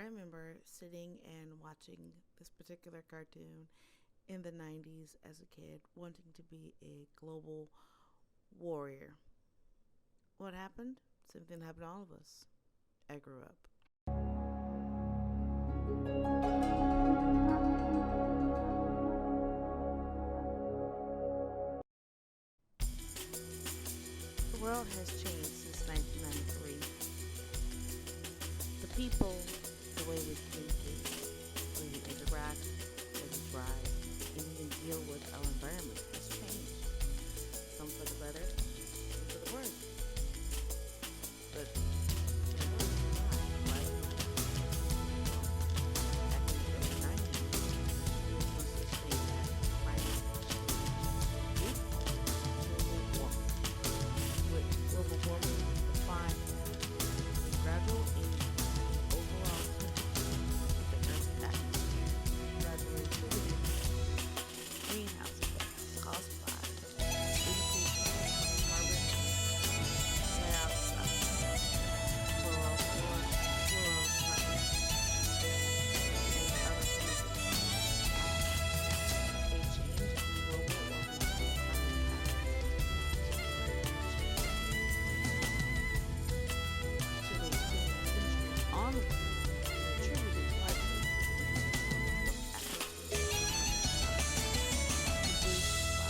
remember sitting and watching this particular cartoon in the 90s as a kid, wanting to be a global warrior. What happened? Same thing happened to all of us. I grew up. The world has changed since 1993. The people, the way we communicate, the way we interact, the way we drive, and even deal with our environment has changed. Some for the better, some for the worse. But right? Back in the early 90s, there was no such thing as climate change. With global warming defined as a gradual increase in overall temperature of the Earth's atmosphere, gradually inhibiting greenhouse effects caused by increased carbon dioxide, fluorocarbons, and other chemicals. A change in global warming to the 20th century onward is attributed largely to atmospheric produced by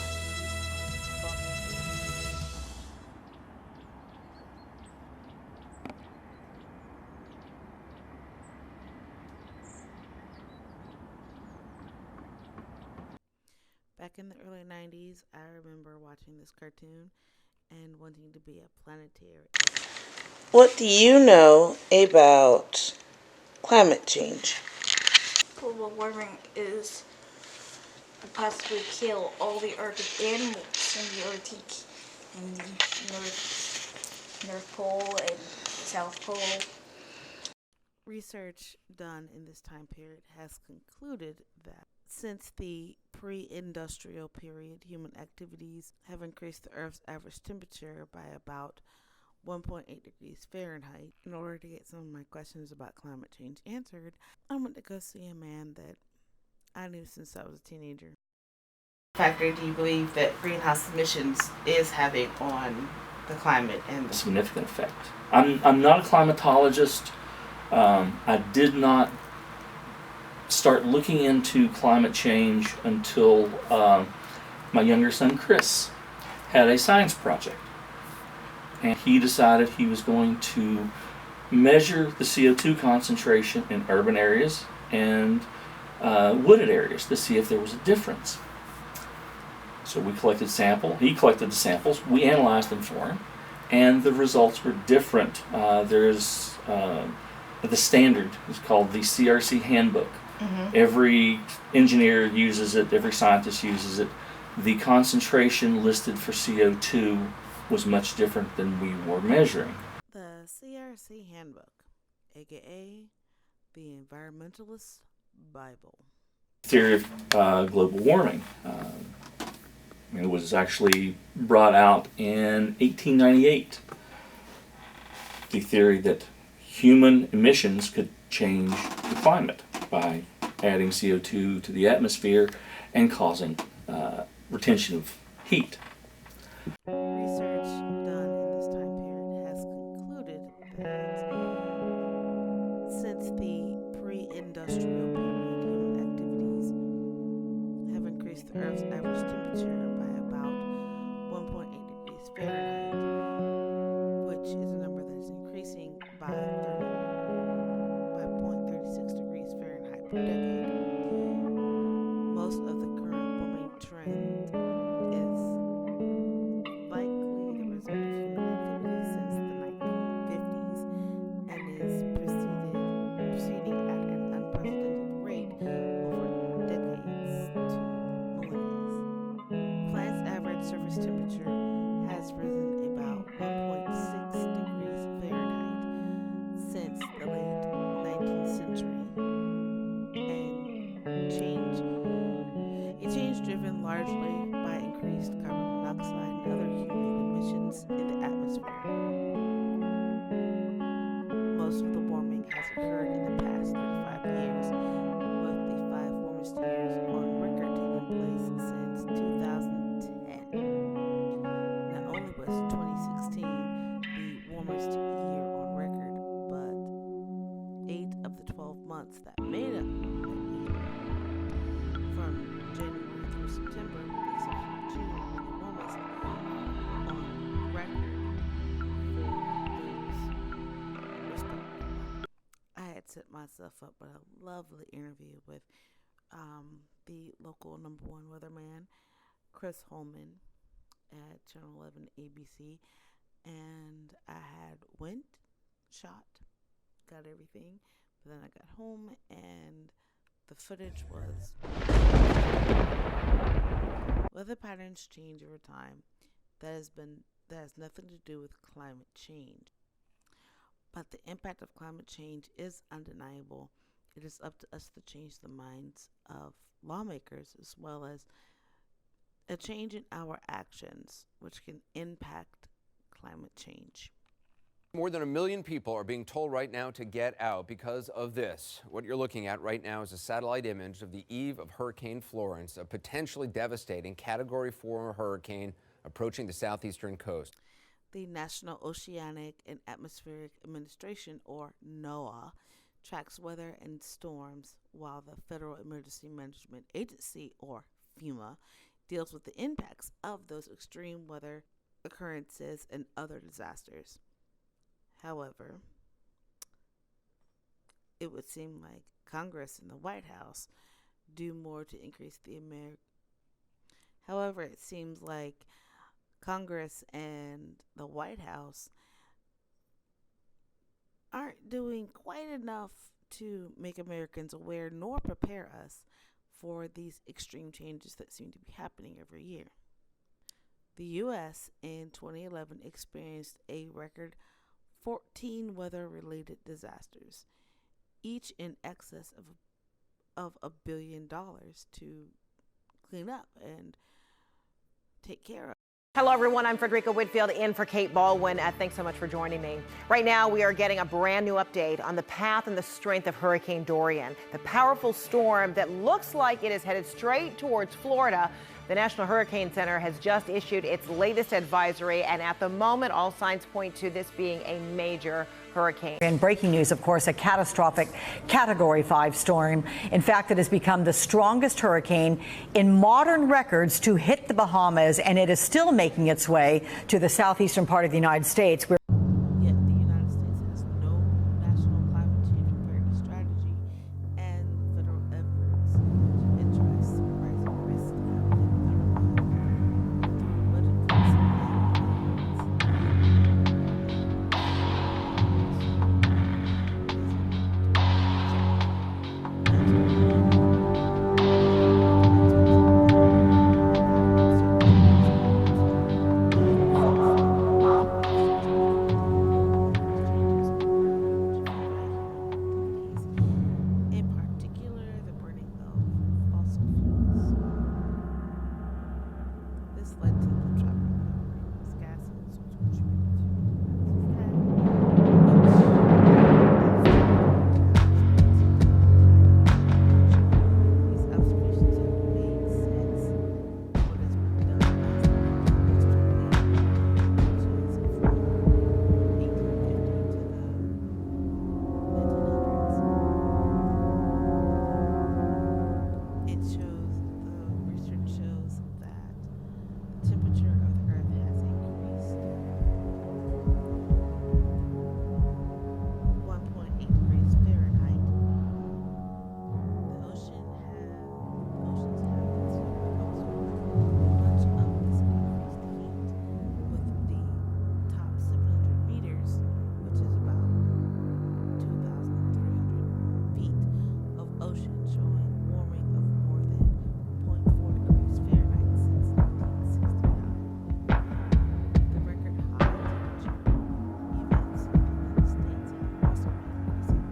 Back in the early 90s, I remember watching this cartoon and wanting to be a planetary. What do you know about climate change? Global warming is to possibly kill all the Arctic animals in the Arctic and the North Pole and South Pole. Research done in this time period has concluded that since the pre-industrial period, human activities have increased the Earth's average temperature by about 1.8 degrees Fahrenheit. In order to get some of my questions about climate change answered, I went to go see a man that I knew since I was a teenager. Factor do you believe that greenhouse emissions is having on the climate and significant effect? I'm not a climatologist. I did not start looking into climate change until my younger son Chris had a science project, and he decided he was going to measure the CO2 concentration in urban areas and wooded areas to see if there was a difference. So we collected he collected the samples, we analyzed them for him, and the results were different. There's the standard is called the CRC handbook. Mm-hmm. Every engineer uses it, every scientist uses it. The concentration listed for CO2 was much different than we were measuring. The CRC handbook, aka the Environmentalist Bible. Theory of global warming. It was actually brought out in 1898. The theory that human emissions could change the climate by adding CO2 to the atmosphere and causing retention of heat. Research done in this time period has concluded that since the pre-industrial period, human activities have increased the Earth's average temperature by about 1.8 degrees Fahrenheit, which is a number that is increasing by 0.36 degrees Fahrenheit per decade. Most of the current warming trend is likely the result of human activity since the 1950s and is proceeding at an unprecedented rate over decades to millennia. Planet's average surface temperature has risen about 1.6 degrees Fahrenheit since the late 19th century, and a change driven largely by increased carbon monoxide and other human emissions in the atmosphere. Most of the warming has occurred in the past 35 months that made up that year, from January through September, with the exception of June, when the warmest on record for those respective months. I had set myself up with a lovely interview with the local #1 weatherman, Chris Holman, at Channel 11 ABC, and I had went, shot, got everything, but then I got home and the footage was weather patterns change over time. That has nothing to do with climate change. But the impact of climate change is undeniable. It is up to us to change the minds of lawmakers, as well as a change in our actions, which can impact climate change. More than 1 million people are being told right now to get out because of this. What you're looking at right now is a satellite image of the eve of Hurricane Florence, a potentially devastating Category 4 hurricane approaching the southeastern coast. The National Oceanic and Atmospheric Administration, or NOAA, tracks weather and storms, while the Federal Emergency Management Agency, or FEMA, deals with the impacts of those extreme weather occurrences and other disasters. However, it would seem like Congress and the White House do more to increase the However, it seems like Congress and the White House aren't doing quite enough to make Americans aware nor prepare us for these extreme changes that seem to be happening every year. The U.S. in 2011 experienced a record 14 weather-related disasters, each in excess of $1 billion to clean up and take care of. Hello, everyone. I'm Frederica Whitfield in for Kate Baldwin. Thanks so much for joining me. Right now, we are getting a brand new update on the path and the strength of Hurricane Dorian, the powerful storm that looks like it is headed straight towards Florida. The National Hurricane Center has just issued its latest advisory, and at the moment, all signs point to this being a major hurricane. In breaking news, of course, a catastrophic Category 5 storm. In fact, it has become the strongest hurricane in modern records to hit the Bahamas, and it is still making its way to the southeastern part of the United States. Yet the United States has no national climate change preparedness strategy, and federal efforts to address rising risks have been undermined through budget cuts and in particular the burning of fossil fuels. This led to the trapping of greenhouse gases, which contributed to these observations have been made since what has been done as from 1850 to the research shows that the temperature of the Earth has increased 1.8 degrees Fahrenheit. The oceans have absorbed much of this increased heat, with the top 700 meters, which is about 2,300 feet of ocean, showing warming of more than 0.4 degrees Fahrenheit since 1969. The record high temperature events in the United States have also been increasing,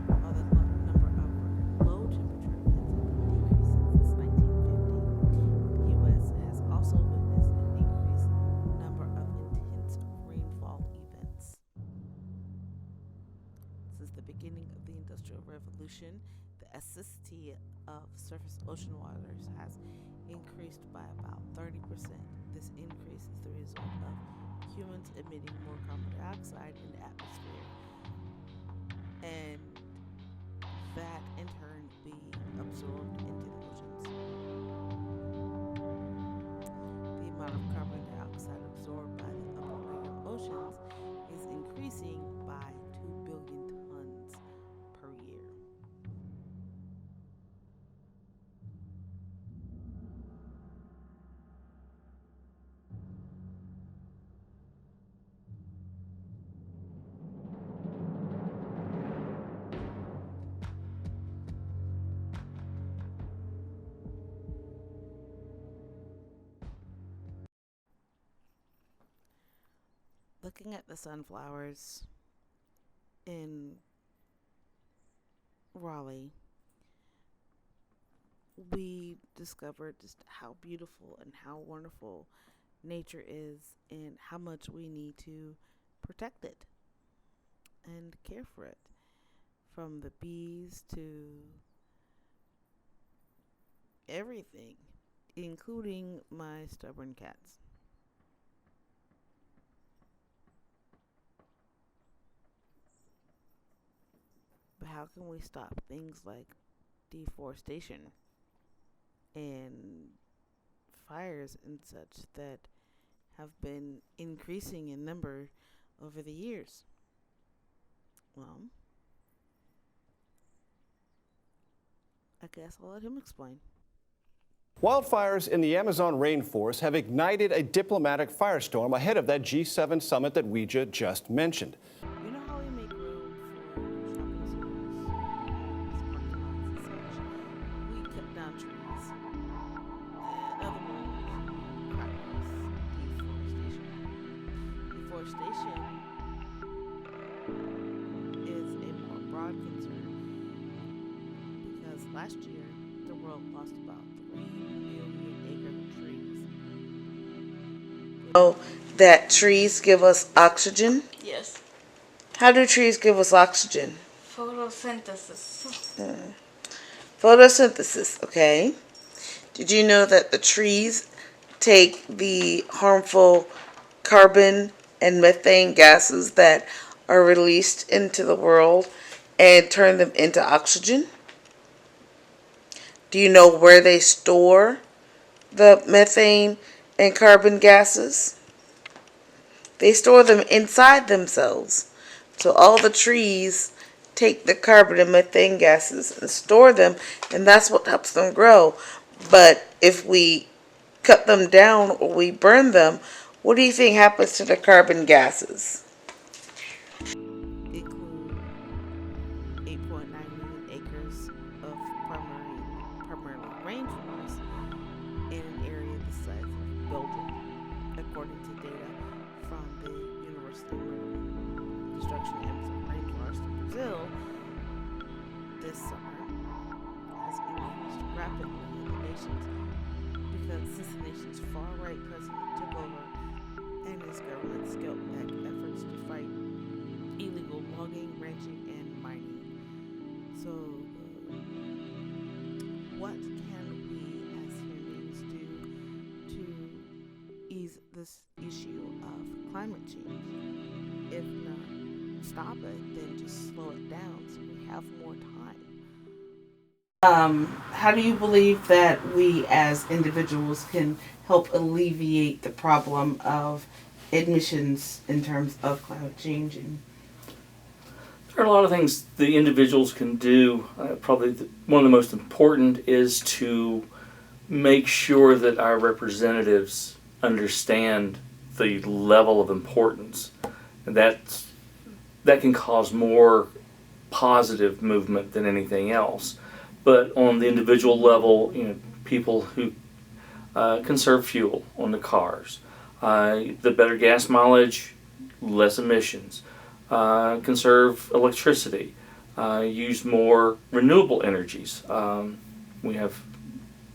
while the number of record low temperature events have been decreasing since 1950. The U.S. has also witnessed an increased number of intense rainfall events. Since the beginning of the Industrial Revolution, the acidity of surface ocean waters has increased by about 30%. This increase is the result of humans emitting more carbon dioxide in the atmosphere, and that looking at the sunflowers in Raleigh, we discovered just how beautiful and how wonderful nature is and how much we need to protect it and care for it, from the bees to everything, including my stubborn cats. But how can we stop things like deforestation and fires and such that have been increasing in number over the years? Well, I guess I'll let him explain. Wildfires in the Amazon rainforest have ignited a diplomatic firestorm ahead of that G7 summit that Ouija just mentioned. You know how we make room for shopping centers, parking lots and such? We cut down trees. And other words, practice deforestation. Deforestation is a more broad concern because last year the world lost about 3 million acres of trees. Know that trees give us oxygen? Yes. How do trees give us oxygen? Photosynthesis. Photosynthesis, okay. Did you know that the trees take the harmful carbon and methane gases that are released into the world and turn them into oxygen? Do you know where they store the methane and carbon gases? They store them inside themselves. So all the trees take the carbon and methane gases and store them, and that's what helps them grow. But if we cut them down or we burn them, what do you think happens to the carbon gases? Include 8.9 million acres of primarily rainforest in an area the size of Belgium, according to data from the University of Maryland. Destruction of Amazon rainforest in Brazil this summer has increased rapidly in the nations because since the nation's far-right president took over and his government scaled back efforts to fight illegal logging, ranching, and mining. So, what can we as humans do to ease this issue of climate change? If not stop it, then just slow it down so we have more time. How do you believe that we as individuals can help alleviate the problem of emissions in terms of climate change? And There are a lot of things the individuals can do. Probably one of the most important is to make sure that our representatives understand the level of importance. And that can cause more positive movement than anything else. But on the individual level, people who conserve fuel on the cars, the better gas mileage, less emissions. Conserve electricity, use more renewable energies. We have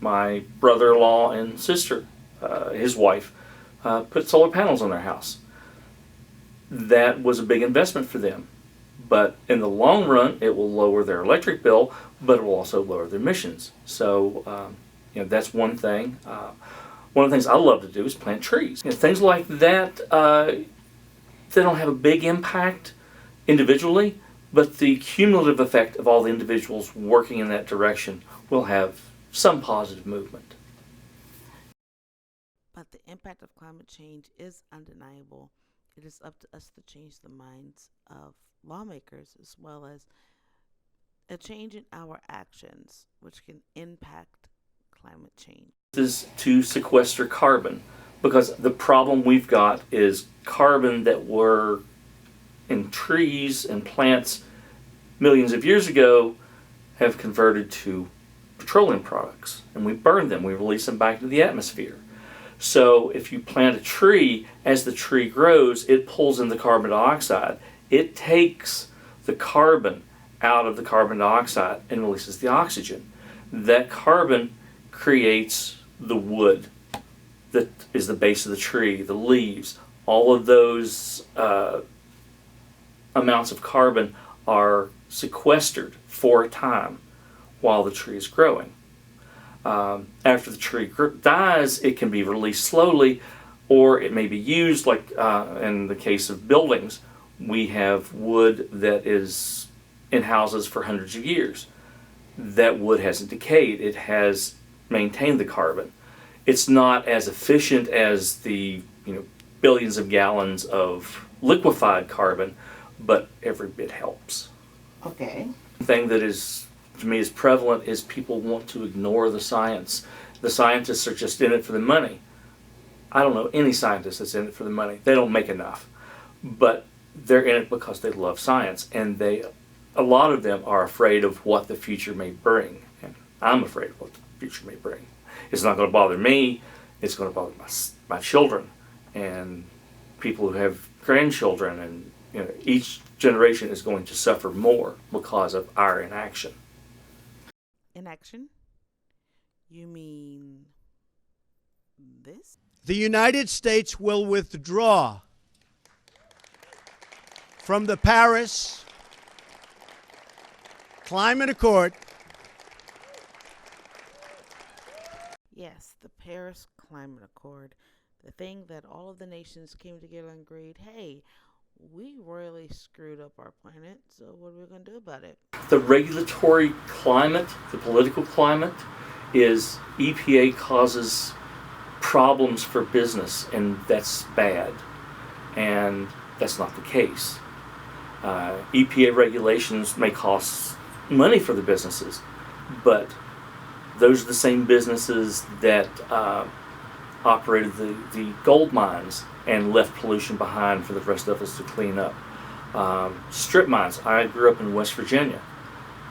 my brother-in-law and sister, his wife, put solar panels on their house. That was a big investment for them. But in the long run, it will lower their electric bill, but it will also lower their emissions. So, that's one thing. One of the things I love to do is plant trees. Things like that, they don't have a big impact individually, but the cumulative effect of all the individuals working in that direction will have some positive movement. But the impact of climate change is undeniable. It is up to us to change the minds of lawmakers as well as a change in our actions, which can impact climate change. This is to sequester carbon, because the problem we've got is carbon that were in trees and plants millions of years ago have converted to petroleum products, and we burn them, we release them back into the atmosphere. So if you plant a tree, as the tree grows, it pulls in the carbon dioxide. It takes the carbon out of the carbon dioxide and releases the oxygen. That carbon creates the wood that is the base of the tree, the leaves. All of those amounts of carbon are sequestered for a time while the tree is growing. After the tree dies, it can be released slowly, or it may be used, like in the case of buildings. We have wood that is in houses for hundreds of years. That wood hasn't decayed. It has maintained the carbon. It's not as efficient as the billions of gallons of liquefied carbon, but every bit helps. Okay. The thing that is, to me, is prevalent is people want to ignore the science. The scientists are just in it for the money. I don't know any scientist that's in it for the money. They don't make enough. But they're in it because they love science, and a lot of them are afraid of what the future may bring. And I'm afraid of what the future may bring. It's not going to bother me. It's going to bother my children and people who have grandchildren, and each generation is going to suffer more because of our inaction. Inaction? You mean this? The United States will withdraw from the Paris Climate Accord. Yes, the Paris Climate Accord. The thing that all of the nations came together and agreed, hey, we royally screwed up our planet, so what are we going to do about it? The regulatory climate, the political climate, is EPA causes problems for business, and that's bad. And that's not the case. EPA regulations may cost money for the businesses, but those are the same businesses that operated the gold mines and left pollution behind for the rest of us to clean up. Strip mines. I grew up in West Virginia.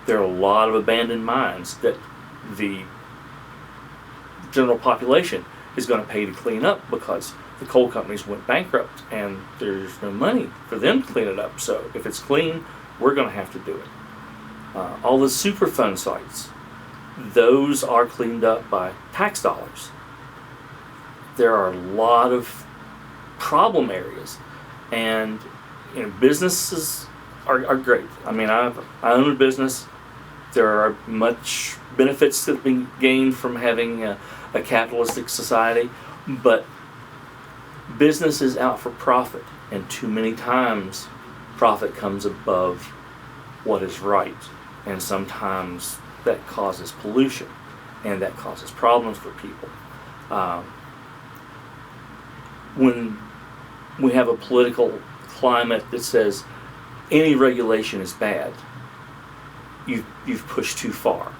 There are a lot of abandoned mines that the general population is going to pay to clean up because the coal companies went bankrupt and there's no money for them to clean it up. So if it's clean, we're going to have to do it. All the Superfund sites, those are cleaned up by tax dollars. There are a lot of problem areas, and businesses are great. I mean, I own a business. There are much benefits that have been gained from having a capitalistic society, but business is out for profit, and too many times profit comes above what is right, and sometimes that causes pollution, and that causes problems for people. When we have a political climate that says any regulation is bad, you've pushed too far.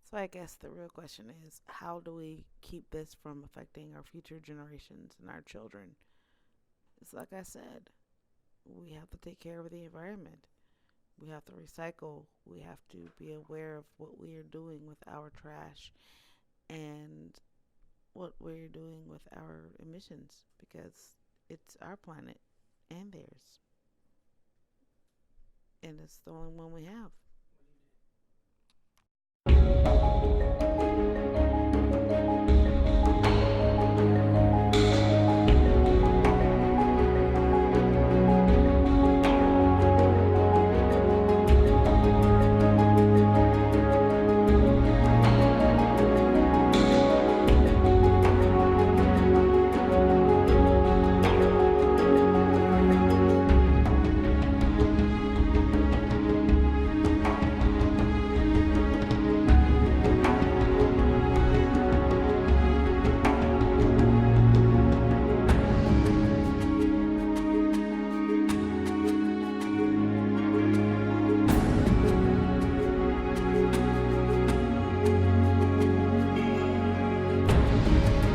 So I guess the real question is, how do we keep this from affecting our future generations and our children? It's like I said, we have to take care of the environment. We have to recycle. We have to be aware of what we are doing with our trash and what we're doing with our emissions, because it's our planet and theirs. And it's the only one we have.